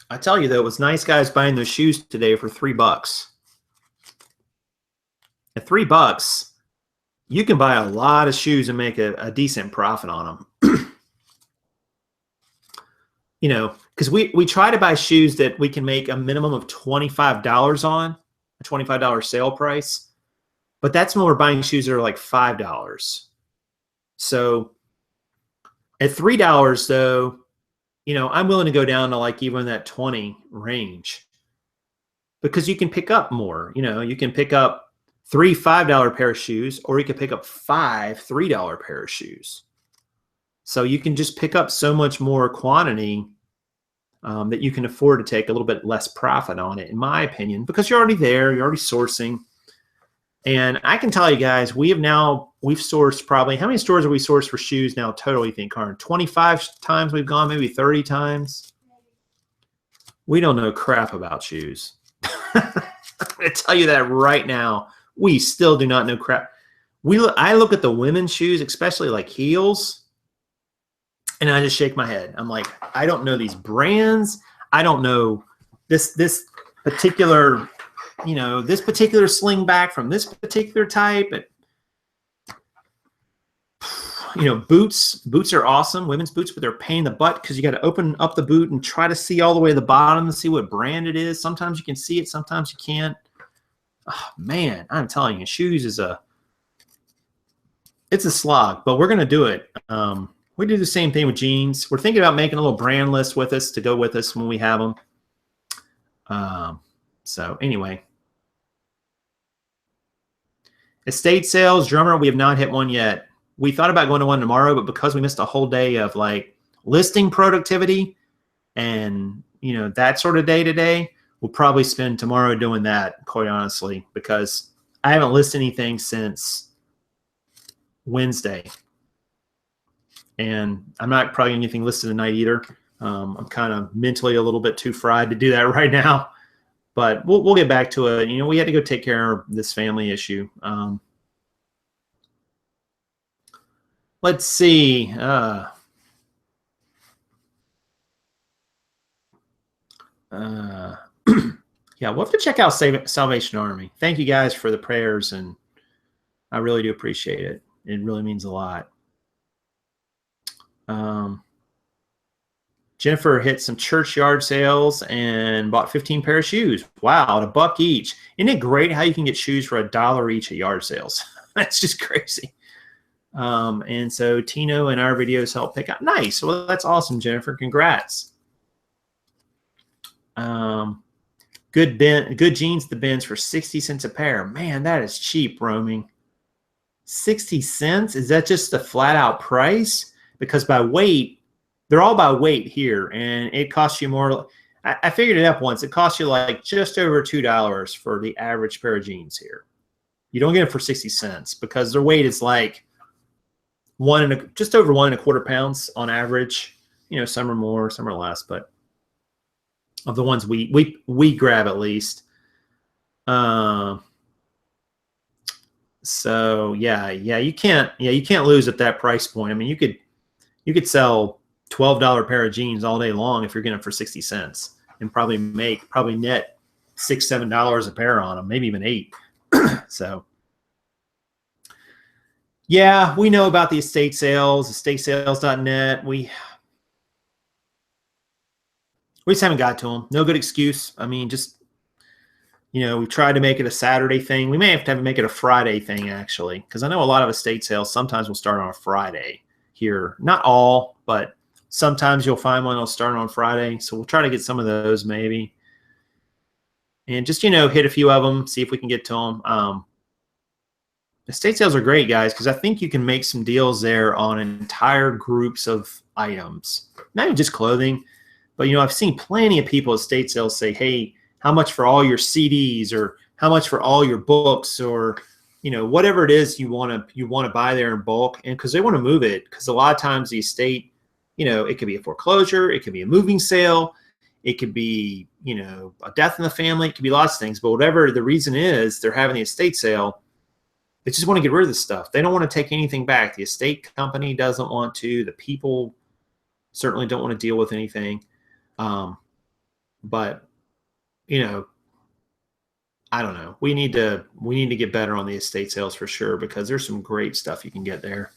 I tell you though, it was nice guys buying those shoes today for $3. At $3, you can buy a lot of shoes and make a decent profit on them. You know, because we try to buy shoes that we can make a minimum of $25 on, a $25 sale price, but that's when we're buying shoes that are like $5. So at $3 though, you know, I'm willing to go down to like even that 20 range because you can pick up more. You know, you can pick up 3 $5 pair of shoes, or you can pick up 5 $3 pair of shoes. So you can just pick up so much more quantity that you can afford to take a little bit less profit on it, in my opinion, because you're already there, you're already sourcing. And I can tell you guys, we've sourced probably, how many stores have we sourced for shoes now total, you think, Karin? 25 times we've gone, maybe 30 times? We don't know crap about shoes. I'm going to tell you that right now. We still do not know crap. I look at the women's shoes, especially like heels, and I just shake my head. I'm like, I don't know these brands. I don't know this particular, you know, this particular sling back from this particular type. You know, boots are awesome, women's boots, but they're a pain in the butt because you got to open up the boot and try to see all the way to the bottom and see what brand it is. Sometimes you can see it, sometimes you can't. Oh, man, I'm telling you, shoes is it's a slog, but we're going to do it. We do the same thing with jeans. We're thinking about making a little brand list with us to go with us when we have them. So anyway, estate sales, drummer, we have not hit one yet. We thought about going to one tomorrow, but because we missed a whole day of like listing productivity and, you know, that sort of day today, we'll probably spend tomorrow doing that, quite honestly, because I haven't listed anything since Wednesday. And I'm not probably anything listed tonight either. I'm kind of mentally a little bit too fried to do that right now, but we'll get back to it. You know, we had to go take care of this family issue. Let's see. Yeah, we'll have to check out Salvation Army. Thank you guys for the prayers, and I really do appreciate it. It really means a lot. Jennifer hit some church yard sales and bought 15 pair of shoes. Wow, at $1 each. Isn't it great how you can get shoes for $1 each at yard sales? That's just crazy. And so Tino and our videos help pick out. Nice. Well, that's awesome, Jennifer. Congrats. Good jeans, the bins for 60 cents a pair. Man, that is cheap, roaming. 60 cents? Is that just the flat out price? Because by weight, they're all by weight here, and it costs you more. I figured it up once. It costs you like just over $2 for the average pair of jeans here. You don't get it for 60 cents because their weight is like just over 1 1/4 pounds on average. You know, some are more, some are less, but of the ones we grab at least. So you can't lose at that price point. I mean, you could sell $12 pair of jeans all day long if you're getting them for 60 cents and probably net $6-7 a pair on them, maybe even $8. So yeah, we know about the estate sales, estatesales.net. We just haven't got to them. No good excuse. I mean, just, we tried to make it a Saturday thing. We may have to make it a Friday thing, actually, because I know a lot of estate sales sometimes will start on a Friday here. Not all, but sometimes you'll find one that'll start on Friday. So we'll try to get some of those maybe. And just, hit a few of them, see if we can get to them. Estate sales are great, guys, because I think you can make some deals there on entire groups of items. Not even just clothing, but, I've seen plenty of people at estate sales say, hey, how much for all your CDs, or how much for all your books, or, whatever it is you want to buy there in bulk. And because they want to move it, because a lot of times the estate, it could be a foreclosure, it could be a moving sale, it could be, a death in the family, it could be lots of things. But whatever the reason is, they're having the estate sale. They just want to get rid of this stuff. They don't want to take anything back. The estate company doesn't want to. The people certainly don't want to deal with anything. But I don't know. We need to get better on the estate sales for sure, because there's some great stuff you can get there.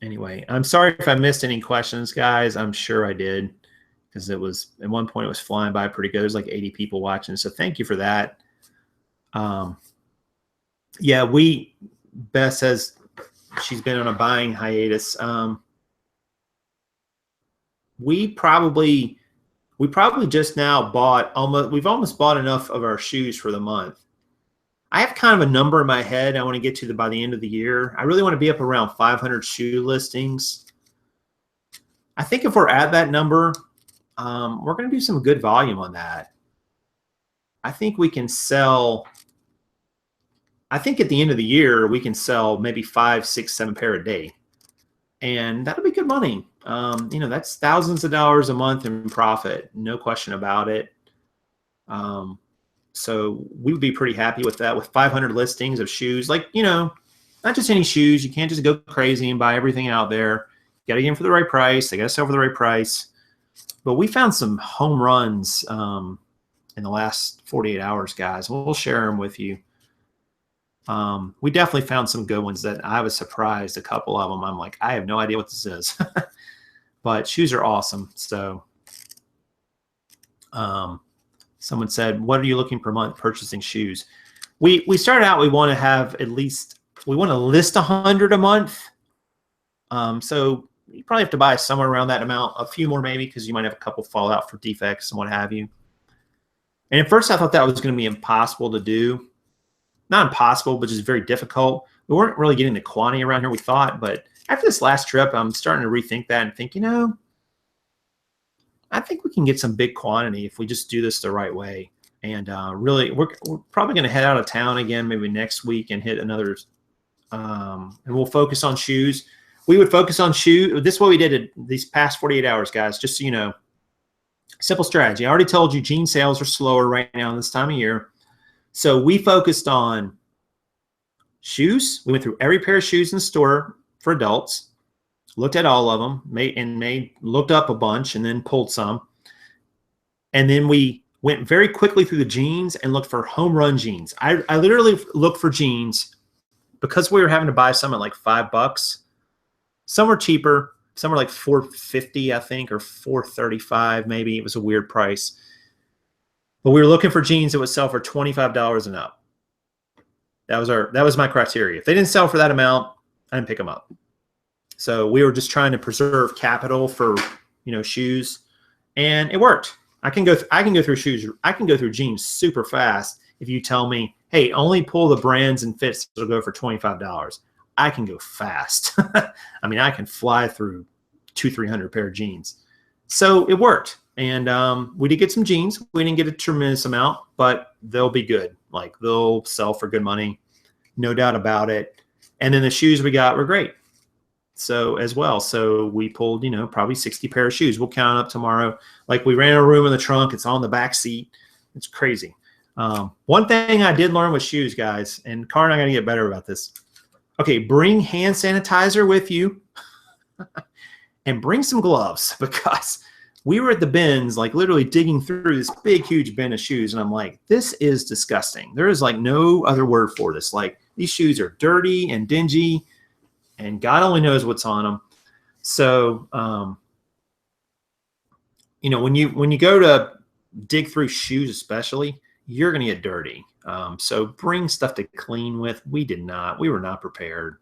Anyway, I'm sorry if I missed any questions, guys. I'm sure I did, because it was at one point it was flying by pretty good. There's like 80 people watching, so thank you for that. Yeah, Beth says she's been on a buying hiatus. We probably just now we've almost bought enough of our shoes for the month. I have kind of a number in my head I want to get to by the end of the year. I really want to be up around 500 shoe listings. I think if we're at that number, we're going to do some good volume on that. I think we can sell, I think at the end of the year, we can sell maybe 5, 6, 7 pair a day. And that'll be good money. That's thousands of dollars a month in profit. No question about it. So we would be pretty happy with that, with 500 listings of shoes. Like, not just any shoes. You can't just go crazy and buy everything out there. You got to get them for the right price. They got to sell for the right price. But we found some home runs in the last 48 hours, guys. We'll share them with you. We definitely found some good ones that I was surprised. A couple of them, I'm like, I have no idea what this is. But shoes are awesome. So someone said, what are you looking per month purchasing shoes? We started out, we want to list 100 a month. So you probably have to buy somewhere around that amount, a few more maybe, because you might have a couple fall out for defects and what have you. And at first I thought that was going to be impossible to do. Not impossible, but just very difficult. We weren't really getting the quantity around here we thought, but after this last trip, I'm starting to rethink that and think, I think we can get some big quantity if we just do this the right way. And really, we're probably going to head out of town again maybe next week and hit another, and we'll focus on shoes. We would focus on shoes. This is what we did these past 48 hours, guys, just so you know. Simple strategy. I already told you jean sales are slower right now this time of year. So we focused on shoes. We went through every pair of shoes in the store for adults, looked at all of them, looked up a bunch and then pulled some. And then we went very quickly through the jeans and looked for home run jeans. I literally looked for jeans because we were having to buy some at like $5. Some were cheaper. Some were like $4.50, I think, or $4.35 maybe. It was a weird price. But we were looking for jeans that would sell for $25 and up. That was my criteria. If they didn't sell for that amount, I didn't pick them up. So we were just trying to preserve capital for, shoes, and it worked. I can go through shoes. I can go through jeans super fast if you tell me, hey, only pull the brands and fits that'll go for $25. I can go fast. I mean, I can fly through 200-300 pair of jeans. So it worked. And we did get some jeans. We didn't get a tremendous amount, but they'll be good. Like, they'll sell for good money, no doubt about it. And then the shoes we got were great. So as well. So we pulled, you know, probably 60 pair of shoes. We'll count up tomorrow. Like we ran a room in the trunk. It's on the back seat. It's crazy. One thing I did learn with shoes, guys, and Car and I got to get better about this. Okay, bring hand sanitizer with you and bring some gloves, because we were at the bins, like literally digging through this big, huge bin of shoes. And I'm like, this is disgusting. There is like no other word for this. Like, these shoes are dirty and dingy, and God only knows what's on them. So, you know, when you go to dig through shoes, especially, you're going to get dirty. So bring stuff to clean with. We did not. We were not prepared.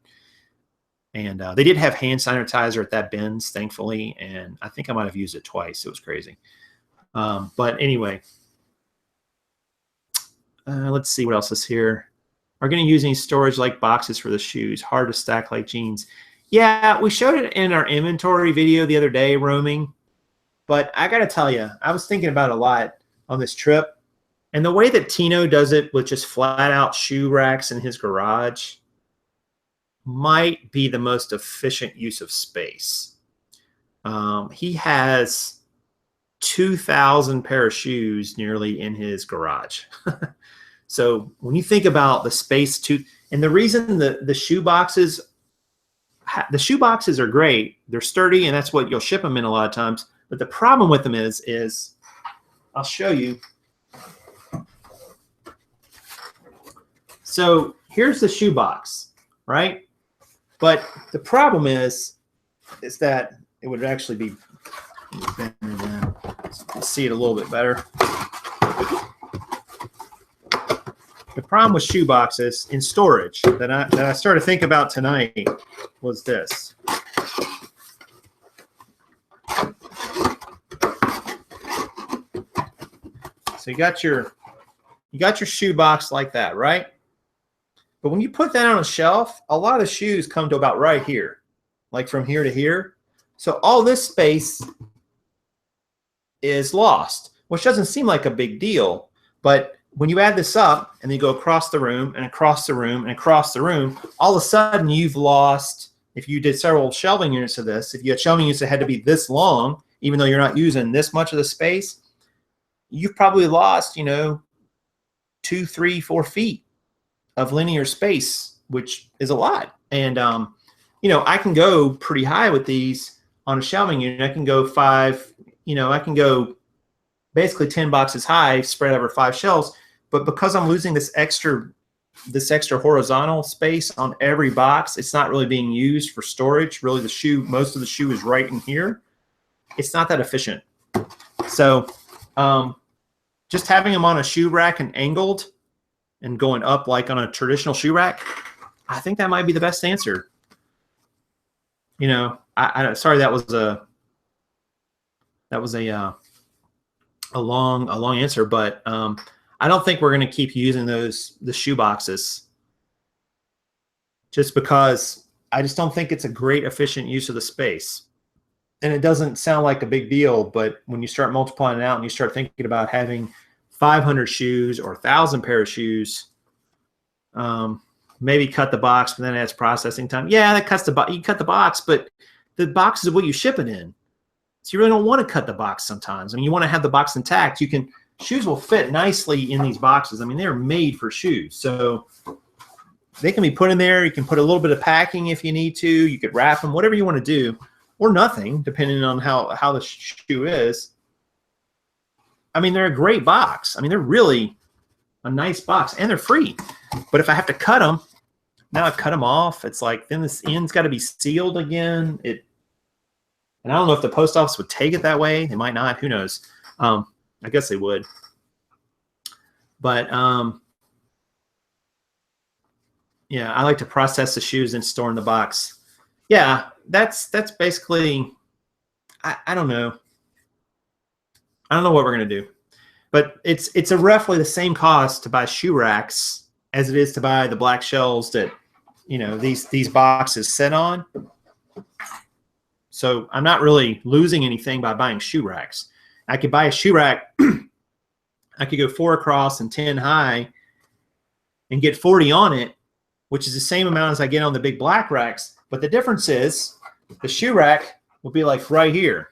And they did have hand sanitizer at that bins, thankfully. And I think I might have used it twice. It was crazy. But anyway, let's see what else is here. Are going to use any storage like boxes for the shoes? Hard to stack like jeans. Yeah, we showed it in our inventory video the other day, roaming. But I got to tell you, I was thinking about it a lot on this trip. And the way that Tino does it with just flat out shoe racks in his garage might be the most efficient use of space. He has 2,000 pair of shoes nearly in his garage. So when you think about the space and the reason the shoe boxes are great, they're sturdy, and that's what you'll ship them in a lot of times. But the problem with them is I'll show you. So here's the shoe box, right? But the problem is that it would actually be, see it a little bit better. The problem with shoe boxes in storage that I started to think about tonight was this. So you got your shoe box like that, right? But when you put that on a shelf, a lot of shoes come to about right here, like from here to here. So all this space is lost, which doesn't seem like a big deal. But when you add this up and then you go across the room and across the room and across the room, all of a sudden you've lost, if you did several shelving units of this, if you had shelving units that had to be this long, even though you're not using this much of the space, you've probably lost, you know, 2, 3, 4 feet of linear space, which is a lot. And, you know, I can go pretty high with these on a shelving unit. I can go 5, you know, I can go basically 10 boxes high spread over 5 shelves. But because I'm losing this extra horizontal space on every box, it's not really being used for storage. Really, most of the shoe is right in here. It's not that efficient. So just having them on a shoe rack and angled and going up like on a traditional shoe rack, I think that might be the best answer. You know, sorry, that was a long answer, but I don't think we're going to keep using the shoe boxes, just because I just don't think it's a great efficient use of the space. And it doesn't sound like a big deal, but when you start multiplying it out and you start thinking about having 500 shoes or 1,000 pair of shoes, maybe cut the box, but then it adds processing time. Yeah, that cuts you cut the box, but the box is what you ship it in. So you really don't want to cut the box sometimes. I mean, you want to have the box intact. Shoes will fit nicely in these boxes. I mean, they're made for shoes. So they can be put in there. You can put a little bit of packing if you need to. You could wrap them, whatever you want to do, or nothing, depending on how the shoe is. I mean, they're a great box. I mean, they're really a nice box, and they're free. But if I have to cut them, now I've cut them off. It's like, then this end's got to be sealed again. And I don't know if the post office would take it that way. They might not. Who knows? I guess they would. But yeah, I like to process the shoes and store in the box. Yeah, that's basically, I don't know. I don't know what we're going to do. But it's a roughly the same cost to buy shoe racks as it is to buy the black shelves that, you know, these boxes sit on. So I'm not really losing anything by buying shoe racks. I could buy a shoe rack. I could go 4 across and 10 high and get 40 on it, which is the same amount as I get on the big black racks. But the difference is The shoe rack will be like right here.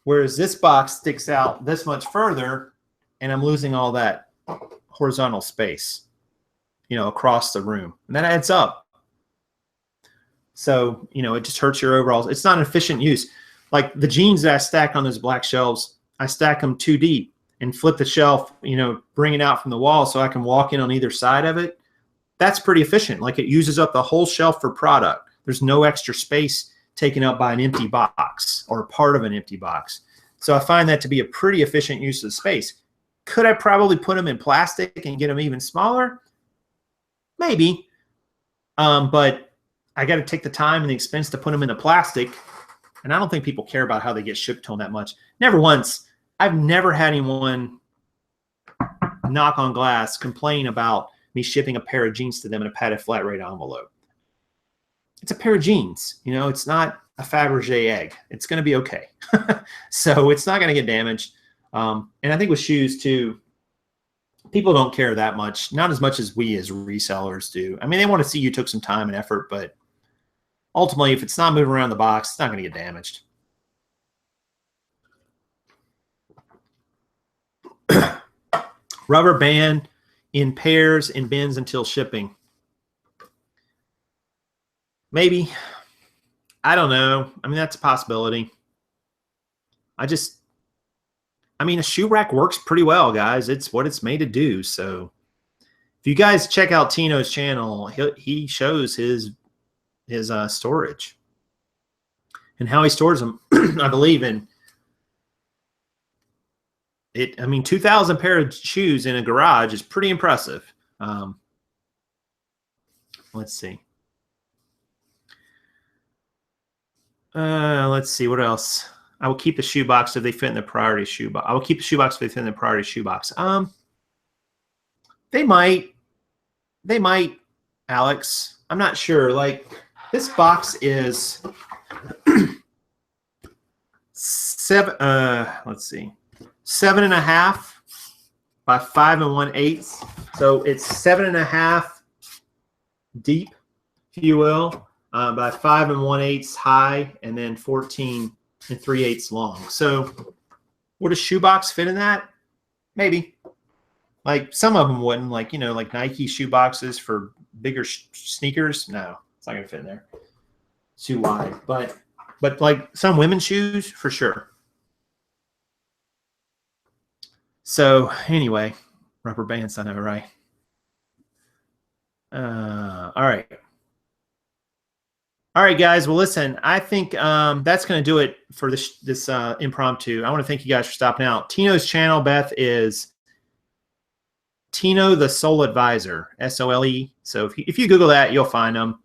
Whereas this box sticks out this much further, and I'm losing all that horizontal space, you know, across the room. And that adds up. So, you know, it just hurts your overall. It's not an efficient use. Like the jeans that I stack on those black shelves, I stack them too deep and flip the shelf, you know, bring it out from the wall so I can walk in on either side of it. That's pretty efficient. Like it uses up the whole shelf for product. There's no extra space taken up by an empty box or part of an empty box. So I find that to be a pretty efficient use of the space. Could I probably put them in plastic and get them even smaller? Maybe. But I got to take the time and the expense to put them in the plastic. And I don't think people care about how they get shipped to them that much. Never once. I've never had anyone knock on glass complain about me shipping a pair of jeans to them in a padded flat rate envelope. It's a pair of jeans. You know, it's not a Fabergé egg. It's going to be okay. So it's not going to get damaged. And I think with shoes too, people don't care that much. Not as much as we as resellers do. I mean, they want to see you took some time and effort, but ultimately, if it's not moving around the box, it's not going to get damaged. Rubber band in pairs in bins until shipping. Maybe. I don't know. I mean, that's a possibility. I mean, a shoe rack works pretty well, guys. It's what it's made to do. So if you guys check out Tino's channel, he shows his storage and how he stores them. I believe in it. I mean, 2,000 pair of shoes in a garage is pretty impressive. Let's see. Let's see what else. I will keep the shoebox if they fit in the priority shoebox. I will keep the shoebox if they fit in the priority shoebox. They might, Alex. I'm not sure. Like this box is let's see, 7.5 by 5 1/8. So it's 7.5 deep, if you will, by 5 1/8 high, and then 14 3/8 long. So would a shoebox fit in that? Maybe. Like some of them wouldn't, like, you know, like Nike shoe boxes for bigger sneakers. No, it's not gonna fit in there. It's too wide. But like some women's shoes for sure. So anyway, rubber bands, I know, right? All right, guys. Well, listen, I think that's going to do it for this impromptu. I want to thank you guys for stopping out. Tino's channel, Beth, is Tino the Soul Advisor, SOLE. So if you Google that, you'll find them.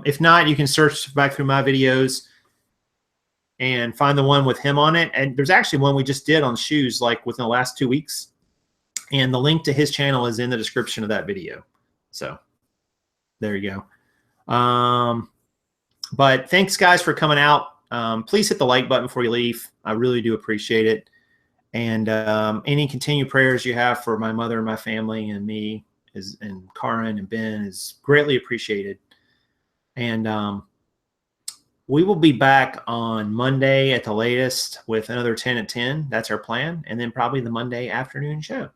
If not, you can search back through my videos and find the one with him on it. And there's actually one we just did on shoes, like within the last 2 weeks. And the link to his channel is in the description of that video. So there you go. But thanks, guys, for coming out. Please hit the like button before you leave. I really do appreciate it. And any continued prayers you have for my mother and my family and me and Karin and Ben is greatly appreciated. And we will be back on Monday at the latest with another 10 at 10. That's our plan. And then probably the Monday afternoon show.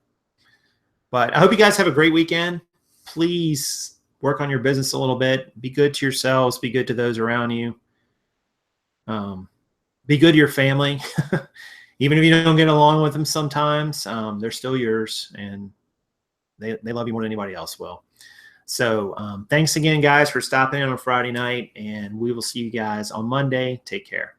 But I hope you guys have a great weekend. Please work on your business a little bit. Be good to yourselves. Be good to those around you. Be good to your family. Even if you don't get along with them sometimes, they're still yours, and they love you more than anybody else will. So thanks again, guys, for stopping in on a Friday night, and we will see you guys on Monday. Take care.